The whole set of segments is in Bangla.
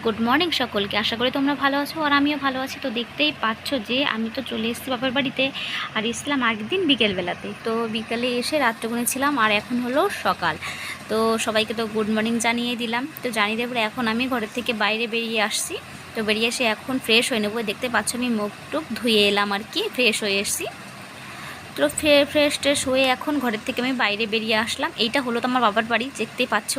গুড মর্নিং সকলকে। আশা করি তোমরা ভালো আছো আর আমিও ভালো আছি। তো দেখতেই পাচ্ছ যে আমি তো চলে এসেছি বাপের বাড়িতে, আর এসলাম আগের দিন বিকেলবেলাতে। তো বিকেলে এসে রাত্রে গুনেছিলাম আর এখন হলো সকাল। তো সবাইকে তো গুড মর্নিং জানিয়ে দিলাম। তো জানিয়ে দেবো এখন আমি ঘরের থেকে বাইরে বেরিয়ে আসছি। তো বেরিয়ে এসে এখন ফ্রেশ হয়ে নেবো। দেখতে পাচ্ছ আমি মুখ টুক ধুয়ে এলাম আর কি, ফ্রেশ হয়ে এসেছি। তো ফ্রেশ ট্রেশ হয়ে এখন ঘরের থেকে আমি বাইরে বেরিয়ে আসলাম। এইটা হলো তো আমার বাবার বাড়ি, দেখতেই পাচ্ছ।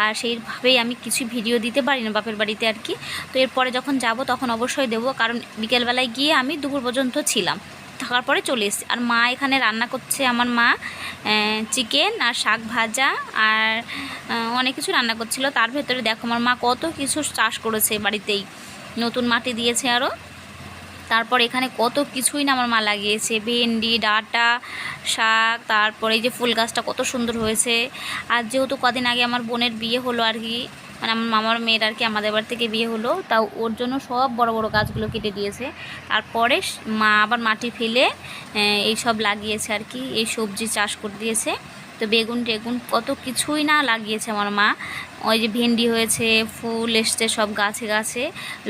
আর সেইভাবেই আমি কিছু ভিডিও দিতে পারি না বাপের বাড়িতে আর কি। তো এরপরে যখন যাব তখন অবশ্যই দেবো, কারণ বিকেলবেলায় গিয়ে আমি দুপুর পর্যন্ত ছিলাম, থাকার পরে চলে এসেছি। আর মা এখানে রান্না করছে, আমার মা চিকেন আর শাক ভাজা আর অনেক কিছু রান্না করছিল। তার ভেতরে দেখো আমার মা কত কিছু চাষ করেছে বাড়িতেই, নতুন মাটি দিয়েছে আরও। তারপর এখানে কত কিছুই না আমার মা লাগিয়েছে, ভেন্ডি, ডাঁটা, শাক, তারপরে এই যে ফুল গাছটা কত সুন্দর হয়েছে। আর যেহেতু কদিন আগে আমার বোনের বিয়ে হলো আর কি, মানে আমার মামার মেয়ের আর কি আমাদের বাড়ি থেকে বিয়ে হলো, তাও ওর জন্য সব বড় বড় গাছগুলো কেটে দিয়েছে। তারপরে মা আবার মাটি ফেলে এই সব লাগিয়েছে আর কি, এই সবজি চাষ করে দিয়েছে। তো বেগুন টেগুন কত কিছুই না লাগিয়েছে আমার মা। ওই যে ভেন্ডি হয়েছে, ফুল এসছে সব গাছে গাছে,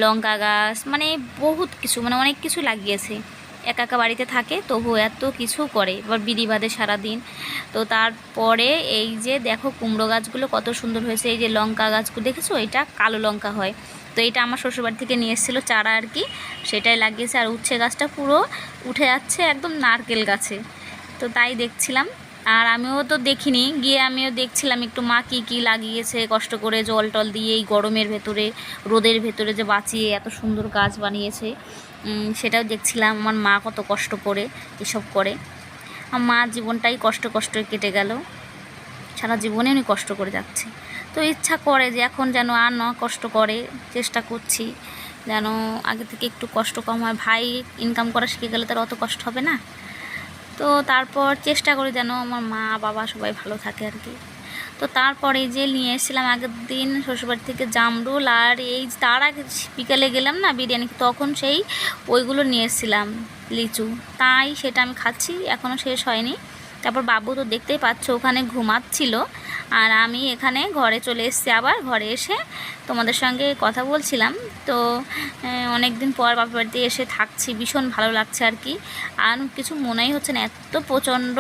লঙ্কা গাছ, মানে বহুত কিছু, মানে অনেক কিছু লাগিয়েছে। একা একা বাড়িতে থাকে তবু এত কিছু করে, এবার বিড়ি বাঁধে সারাদিন। তো তারপরে এই যে দেখো কুমড়ো গাছগুলো কত সুন্দর হয়েছে। এই যে লঙ্কা গাছগুলো দেখেছো, এটা কালো লঙ্কা হয়। তো এটা আমার শ্বশুরবাড়ি থেকে নিয়ে এসেছিলো চারা আর কি, সেটাই লাগিয়েছে। আর উচ্ছে গাছটা পুরো উঠে যাচ্ছে একদম নারকেল গাছে। তো তাই দেখছিলাম। আর আমিও তো দেখিনি, গিয়ে আমিও দেখছিলাম একটু মা কী কী লাগিয়েছে কষ্ট করে জল টল দিয়ে, এই গরমের ভেতরে রোদের ভেতরে যে বাঁচিয়ে এত সুন্দর গাছ বানিয়েছে, সেটাও দেখছিলাম। আমার মা কত কষ্ট করে এসব করে। আমার মার জীবনটাই কষ্ট কষ্ট কেটে গেল, সারা জীবনে উনি কষ্ট করে যাচ্ছে। তো ইচ্ছা করে যে এখন যেন আর না কষ্ট করে, চেষ্টা করছি যেন আগে থেকে একটু কষ্ট কম হয়। ভাই ইনকাম করা শিখে গেলে তার অত কষ্ট হবে না। তো তারপর চেষ্টা করি যেন আমার মা বাবা সবাই ভালো থাকে আর কি। তো তারপরে যে নিয়ে এসেছিলাম আগের দিন শ্বশুরবাড়ি থেকে জামরুল, আর এই তার আগে বিকালে গেলাম না বিরিয়ানি, তখন সেই ওইগুলো নিয়ে এসেছিলাম লিচু, তাই সেটা আমি খাচ্ছি, এখনও শেষ হয়নি। তারপর বাবু তো দেখতেই পাচ্ছ ওখানে ঘুমাচ্ছিল, আর আমি এখানে ঘরে চলে এসেছি। আবার ঘরে এসে তোমাদের সঙ্গে কথা বলছিলাম। তো অনেক দিন পর বাপের বাড়িতে এসে থাকছি, ভীষণ ভালো লাগছে আর কি। আর কিছু মনেই হচ্ছে না, এত প্রচণ্ড